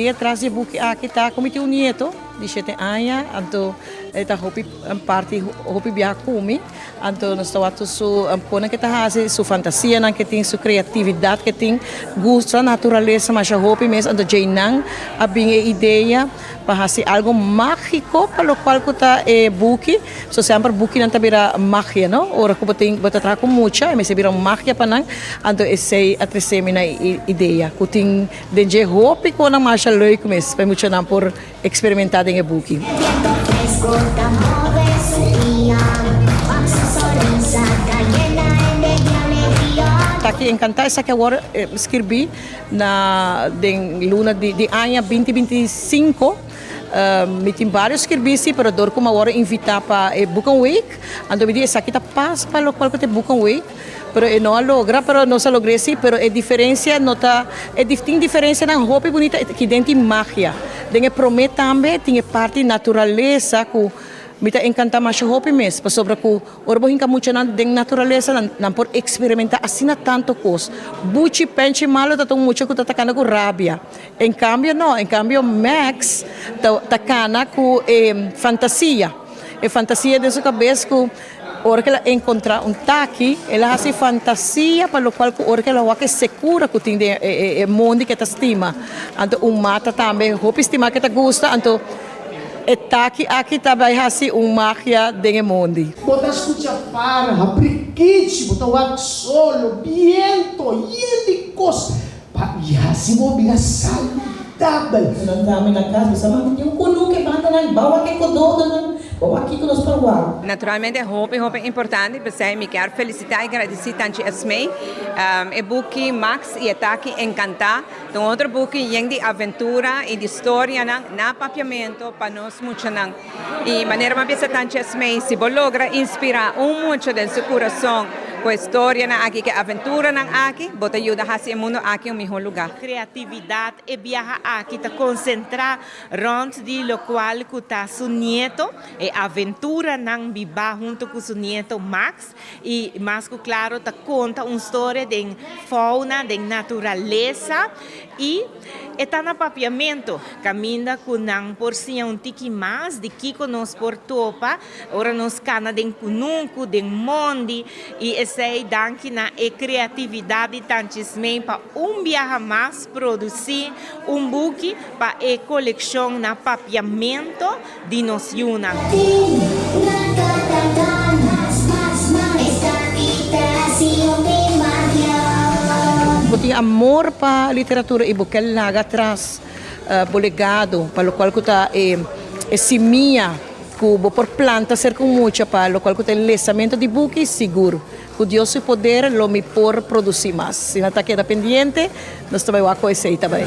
ideia traz de buki aqui tá como tem um nieto de 7 anos, então tá hopi parte hopi biar kumi, então nós estamos su pona que tá fazendo sua fantasia, não que tem sua criatividade, que tem gosto, natureza, mas a hopi mesmo, então já não a bem ideia para fazer algo mágico para o qual está buki, so sempre buki não tá vira magia, não? Ora que tem bota trazer com muita, mas vira magia para não, então esse a terceira minha ideia, que tem de hopi com a marcha leuk mesmo, para muito não por experimentar em buki. Tá aqui encantada essa que agora escrevi na luna de ano 2025. Me tem vários escrevi, mas dor como agora invitar para Book and Week. Então me diz essa aqui tá passa para o qual que tem Book and Week. Pero não logra, pero não se logra sim, pero a diferença não tá, tem diferença na roupa bonita que dentro magia. Tem promete também, tem parte natureza que me tá encanta mais a roupa mesmo, para sobre que orbo hinca muito na den natureza, não por experimentar assim na tanto coisa. Buchi penche malo tá tão muito que tá tacando com rabia. Em cambio não, em cambio Max tá cana com fantasia. E fantasia de sua cabeça que hora que ela encontrar taki, ela faz fantasia para o qual hora que ela vai segura que tem mundo que te estima. Então mata também, roupa estima que te gosta, então taki aqui também faz magia de mundo. Bota escuta para, apliquite, bota o solo, viento, hielicos, e assim mobiliar saudável. Não dá na casa, mas eu kuno que banda na bawa que kododo aqui que nós parwar. Naturalmente, roupa é importante, porque me quero felicitar e agradecer tanto a SME, o book Max e Ataki encantar. Então, outro book de aventura e de história na papiamento para nós muito não. E maneira mais pensa tanto a SME, se você logra inspirar muito do seu coração com a história na aqui, que a aventura na aqui, você ajuda a fazer o mundo aqui um melhor lugar. Criatividade e viajar aqui, tá concentrar rond de lo qual que tá seu nieto e aventura nang biba junto com seu nieto Max e mais que claro tá conta uma história de fauna, de natureza e está no papiamento, caminha com nang porção um tiki mais de que nós por topa, ora nos cana de kununku, de mondi e esse danke na criatividade tantismem para viajar mais produzir book para a coleção na papiamento de nos yuna. Tem amor para a literatura e porque ele larga atrás o legado para o qual que está seminha que por planta ser com muita para o qual que tem lançamento de book seguro que Deus se poder lo me por produzir mais se não está queda pendiente nós também vamos conhecer também.